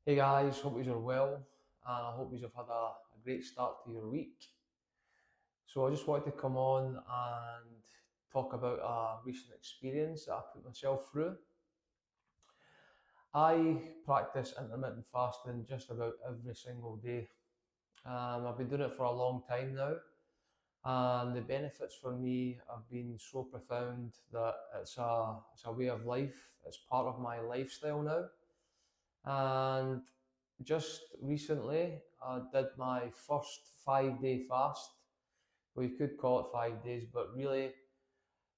Hey guys, hope you're well, and I hope you've had a great start to your week. So I just wanted to come on and talk about a recent experience that I put myself through. I practice intermittent fasting just about every single day. I've been doing it for a long time now, and the benefits for me have been so profound that it's a way of life. It's part of my lifestyle now. And just recently, I did my first 5 day fast. Well, you could call it 5 days, but really,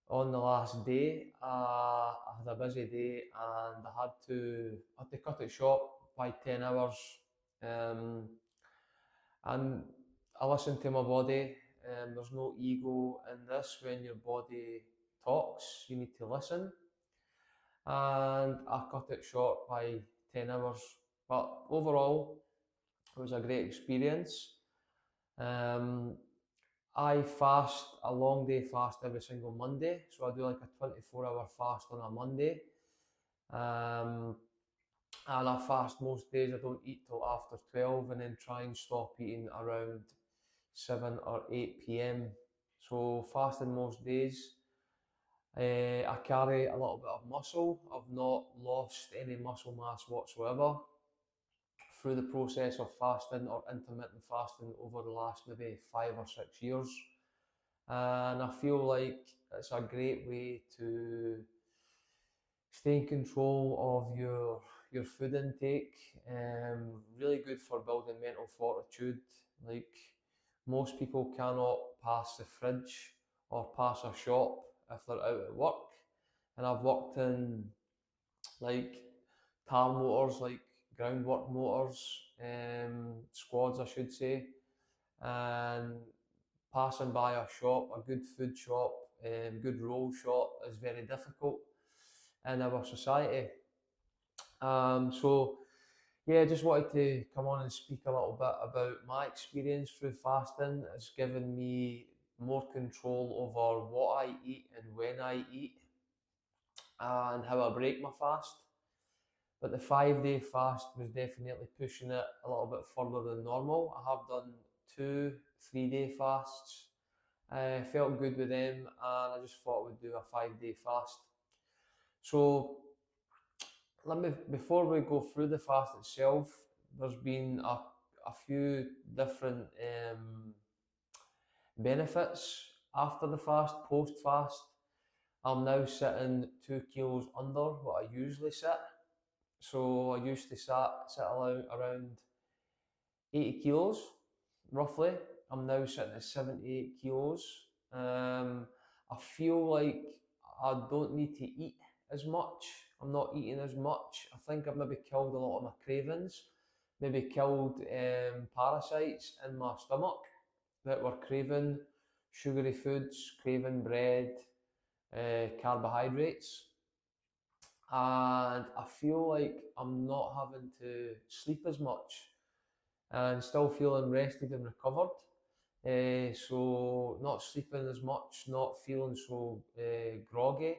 on the last day, I had a busy day and I had to cut it short by 10 hours. Um, and I listened to my body. There's no ego in this. When your body talks, you need to listen. And I cut it short by 10 hours. But overall, it was a great experience. Um, I fast a long day fast every single Monday, so I do like a 24-hour fast on a Monday. Um, and I fast most days. I don't eat till after 12 and then try and stop eating around 7 or 8 p.m. So fasting most days. I carry a little bit of muscle. I've not lost any muscle mass whatsoever through the process of fasting or intermittent fasting over the last maybe 5 or 6 years. And I feel like it's a great way to stay in control of your food intake. Really good for building mental fortitude. Like most people cannot pass the fridge or pass a shop if they're out at work. And I've worked in like tar motors, like groundwork motors, squads, I should say, and passing by a shop, a good food shop, good roll shop is very difficult in our society. So yeah, just wanted to come on and speak a little bit about my experience through fasting. It's given me more control over what I eat and when I eat and how I break my fast. But the 5 day fast was definitely pushing it a little bit further than normal. I have done two 3 day fasts. I felt good with them and I just thought I would do a 5 day fast. So let me before we go through the fast itself, there's been a few different benefits after the fast, post fast. I'm now sitting 2 kilos under what I usually sit. So I used to sit around 80 kilos, roughly. I'm now sitting at 78 kilos. I feel like I don't need to eat as much. I'm not eating as much. I think I've maybe killed a lot of my cravings, maybe killed parasites in my stomach that were craving sugary foods, craving bread, carbohydrates, and I feel like I'm not having to sleep as much and still feeling rested and recovered. So not sleeping as much, not feeling so groggy,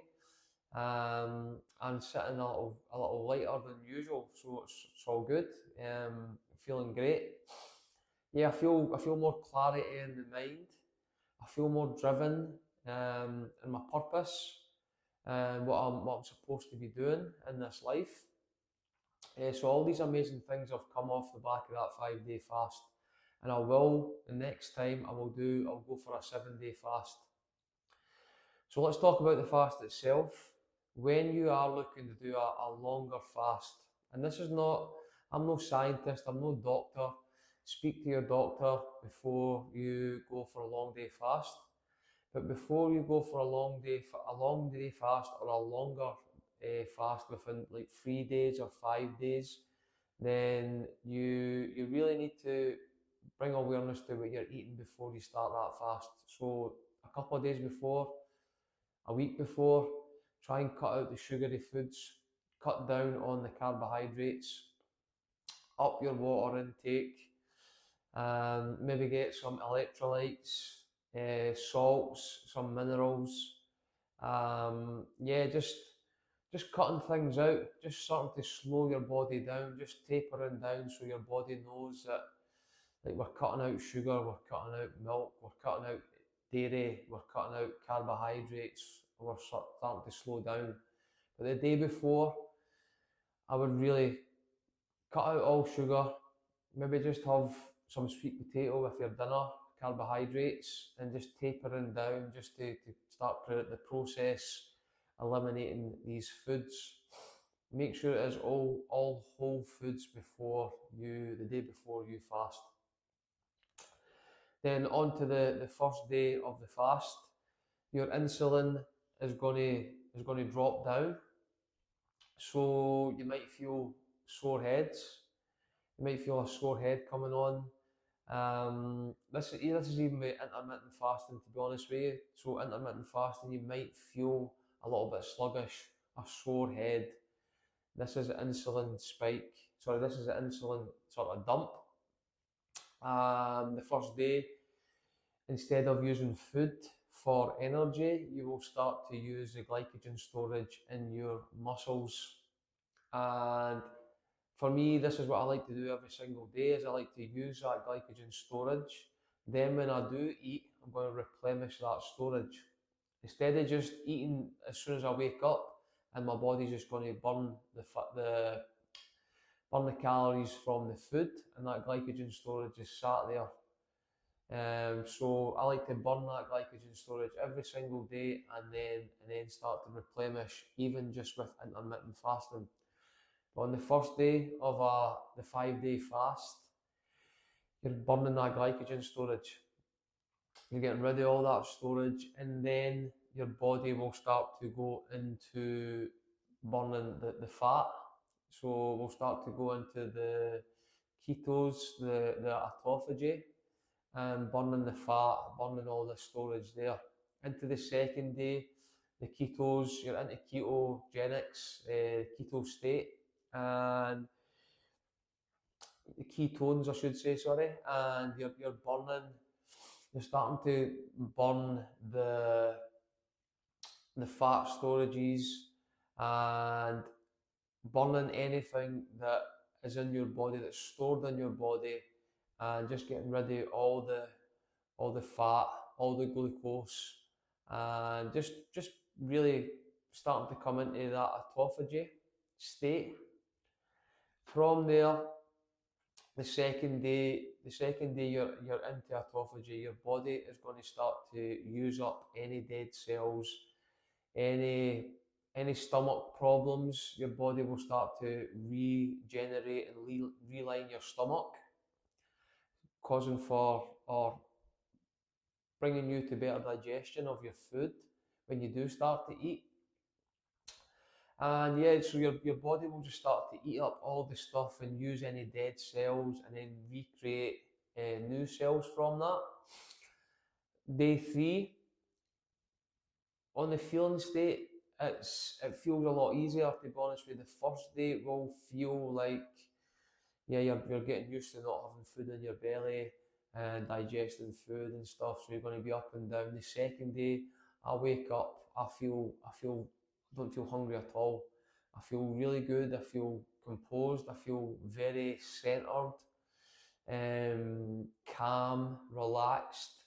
and sitting a little lighter than usual. So it's all good. Feeling great. Yeah, I feel more clarity in the mind. I feel more driven in my purpose and what I'm supposed to be doing in this life. So all these amazing things have come off the back of that 5 day fast, and I will the next time I'll go for a 7 day fast. So let's talk about the fast itself. When you are looking to do a longer fast, and this is not, I'm no scientist, I'm no doctor. Speak to your doctor before you go for a long day fast. But before you go for a long day fast or a longer fast within like 3 days or 5 days, then you really need to bring awareness to what you're eating before you start that fast. So a couple of days before, a week before, try and cut out the sugary foods, cut down on the carbohydrates, up your water intake, maybe get some electrolytes, salts, some minerals. Yeah, just just cutting things out, just starting to slow your body down, just tapering down so your body knows that like we're cutting out sugar, we're cutting out milk, we're cutting out dairy, we're cutting out carbohydrates, we're starting to slow down. But the day before, I would really cut out all sugar, maybe just have some sweet potato with your dinner, carbohydrates, and just tapering down just to start the process, eliminating these foods. Make sure it is all whole foods before the day before you fast. Then on to the first day of the fast, your insulin is gonna drop down. So you might feel sore heads. You might feel a sore head coming on. This is even with intermittent fasting, to be honest with you. So intermittent fasting, you might feel a little bit sluggish, a sore head. This is an insulin spike. Sorry, this is an insulin sort of dump. The first day, instead of using food for energy, you will start to use the glycogen storage in your muscles. And for me, this is what I like to do every single day, is I like to use that glycogen storage. Then when I do eat, I'm going to replenish that storage. Instead of just eating as soon as I wake up and my body's just going to burn the calories from the food, and that glycogen storage is sat there. So I like to burn that glycogen storage every single day, and then start to replenish, even just with intermittent fasting. But on the first day of the 5-day fast, you're burning that glycogen storage. You're getting rid of all that storage, and then your body will start to go into burning the fat. So we'll start to go into the ketos, the autophagy, and burning the fat, burning all the storage there. Into the second day, the ketos, you're into ketogenics, keto state, and the ketones, I should say, sorry, and you're starting to burn the fat storages and burning anything that is in your body, that's stored in your body, and just getting rid of all the fat, all the glucose, and just really starting to come into that autophagy state. From there, the second day you're into autophagy, your body is going to start to use up any dead cells, any stomach problems. Your body will start to regenerate and reline your stomach, causing for or bringing you to better digestion of your food when you do start to eat. And yeah, so your body will just start to eat up all the stuff and use any dead cells and then recreate new cells from that. Day 3, on the feeling state, it feels a lot easier, to be honest with you. The first day will feel like, yeah, you're getting used to not having food in your belly and digesting food and stuff, so you're going to be up and down. The second day, I wake up, don't feel hungry at all. I feel really good. I feel composed. I feel very centered, calm, relaxed.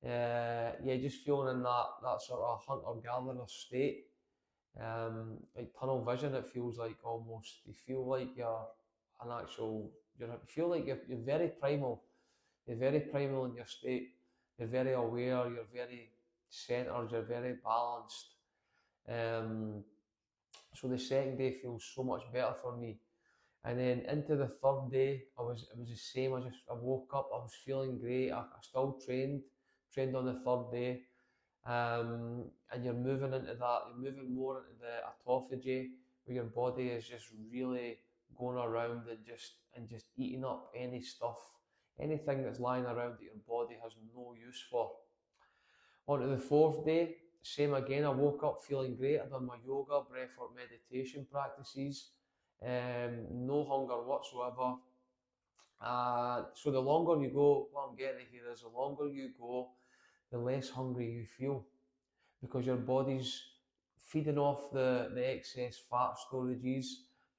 Yeah, just feeling in that sort of hunter-gatherer state. Like tunnel vision, it feels like almost. You feel like you're an actual. You feel like you're very primal. You're very primal in your state. You're very aware. You're very centered. You're very balanced. So the second day feels so much better for me. And then into the third day, it was the same. I woke up, I was feeling great. I still trained on the third day. And you're moving into that, you're moving more into the autophagy, where your body is just really going around and just eating up any stuff, anything that's lying around that your body has no use for. On to the fourth day, same again. I woke up feeling great. I done my yoga, breathwork, meditation practices. No hunger whatsoever. So the longer you go, what I'm getting here is the longer you go, the less hungry you feel, because your body's feeding off the excess fat storages.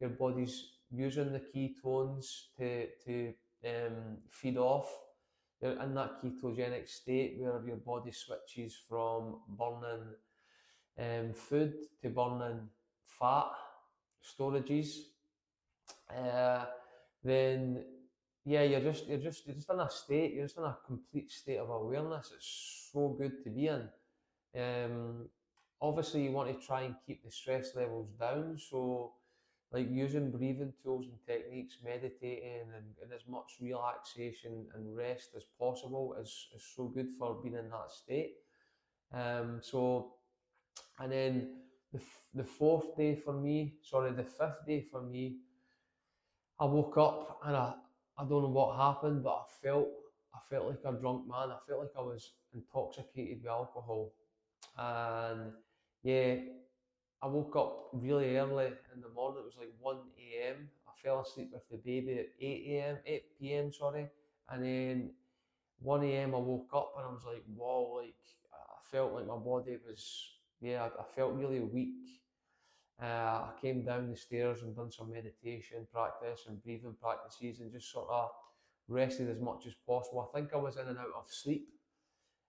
Your body's using the ketones to feed off. You're in that ketogenic state where your body switches from burning food to burning fat storages. Uh, then yeah, you're just in a state. You're just in a complete state of awareness. It's so good to be in. Um, Obviously, you want to try and keep the stress levels down. So, like using breathing tools and techniques, meditating, and as much relaxation and rest as possible is so good for being in that state. So, and then the fourth day for me, sorry, the fifth day for me, I woke up and I don't know what happened, but I felt like a drunk man. I felt like I was intoxicated with alcohol. And yeah, I woke up really early in the morning. It was like 1 a.m. I fell asleep with the baby at 8 a.m., 8 p.m., sorry. And then 1 a.m. I woke up and I was like, wow, like I felt like my body was, yeah, I felt really weak. I came down the stairs and done some meditation practice and breathing practices and just sort of rested as much as possible. I think I was in and out of sleep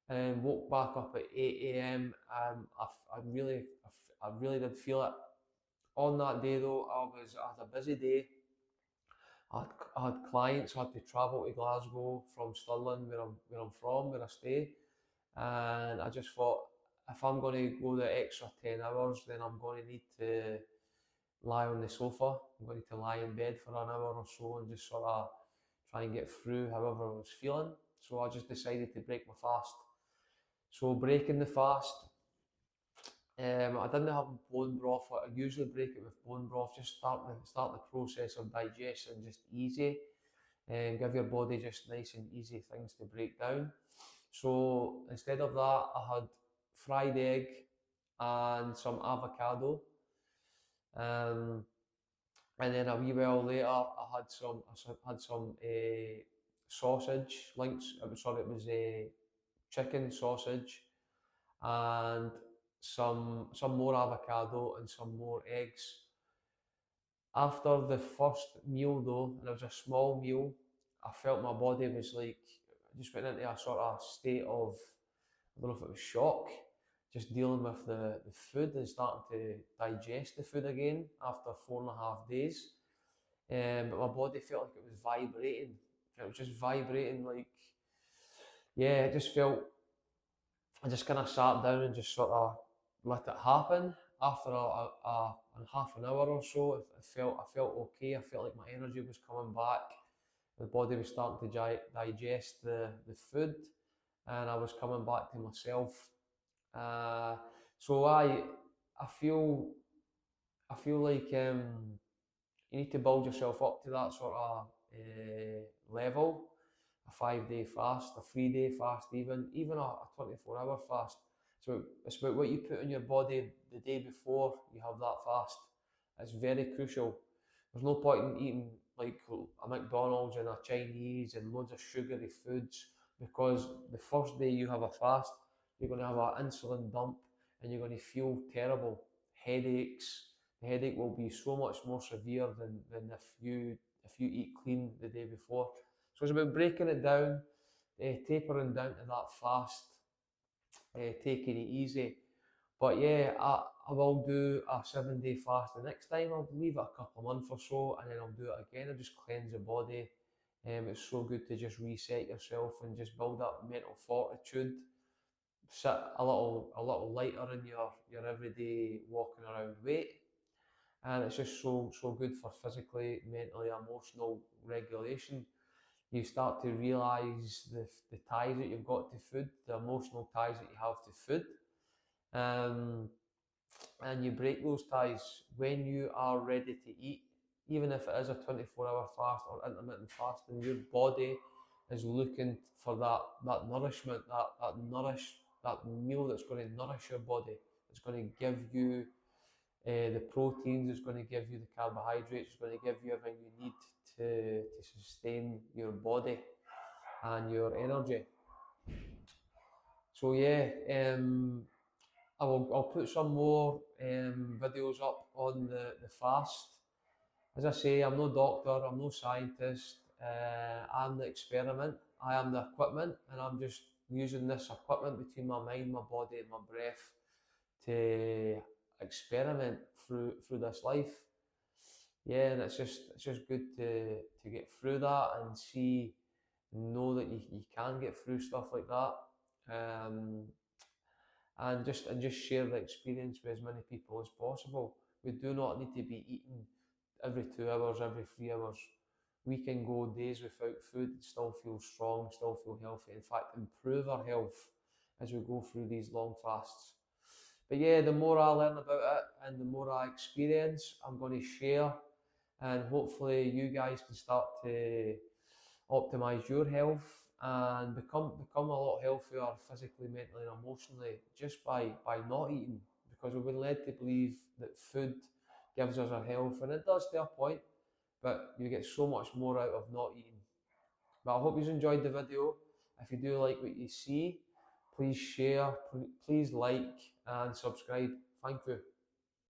and woke back up at 8 a.m. I really did feel it. On that day though, I had a busy day. I had clients. I had to travel to Glasgow from Stirling, where I'm from, where I stay, and I just thought if I'm going to go the extra 10 hours, then I'm going to need to lie on the sofa. I'm going to lie in bed for an hour or so and just sort of try and get through however I was feeling. So I just decided to break my fast. So breaking the fast, I didn't have bone broth. I usually break it with bone broth. Just start the process of digestion just easy, and give your body just nice and easy things to break down. So instead of that, I had fried egg and some avocado. Um, and then a wee while later, I had some sausage links. It was chicken sausage and some more avocado and some more eggs. After the first meal though, and it was a small meal, I felt my body was like I just went into a sort of state of I don't know if it was shock, just dealing with the food and starting to digest the food again after 4.5 days. But my body felt like it was vibrating. It was just vibrating like yeah, it just felt I just kind of sat down and just sort of let it happen. After half an hour or so, I felt okay. I felt like my energy was coming back. The body was starting to digest the food, and I was coming back to myself. Uh, so I feel like you need to build yourself up to that sort of level. A 5 day fast, a 3 day fast, even a 24-hour fast. So it's about what you put in your body the day before you have that fast. It's very crucial. There's no point in eating like a McDonald's and a Chinese and loads of sugary foods because the first day you have a fast, you're going to have an insulin dump and you're going to feel terrible, headaches. The headache will be so much more severe than if you eat clean the day before. So it's about breaking it down, tapering down to that fast, taking it easy. But yeah, I will do a 7 day fast the next time. I'll leave it a couple of months or so and then I'll do it again. I'll just cleanse the body. It's so good to just reset yourself and just build up mental fortitude. Sit a little lighter in your everyday walking around weight. And it's just so good for physically, mentally, emotional regulation. You start to realize the ties that you've got to food, the emotional ties that you have to food, um, and you break those ties when you are ready to eat. Even if it is a 24-hour fast or intermittent fasting, your body is looking for that nourishment, that meal that's going to nourish your body. It's going to give you the proteins, it's going to give you the carbohydrates, it's going to give you everything you need to sustain your body and your energy. So yeah, I'll put some more videos up on the fast. As I say, I'm no doctor, I'm no scientist. I'm the experiment, I am the equipment, and I'm just using this equipment between my mind, my body, and my breath to experiment through this life. Yeah, and it's just good to get through that and see, know that you can get through stuff like that. Um, and just share the experience with as many people as possible. We do not need to be eating every 2 hours, every 3 hours. We can go days without food and still feel strong, still feel healthy. In fact, improve our health as we go through these long fasts. But yeah, the more I learn about it and the more I experience, I'm going to share, and hopefully you guys can start to optimize your health and become a lot healthier physically, mentally, and emotionally just by not eating. Because we've been led to believe that food gives us our health, and it does to a point, but you get so much more out of not eating. But I hope you enjoyed the video. If you do like what you see, please share, please like and subscribe. Thank you.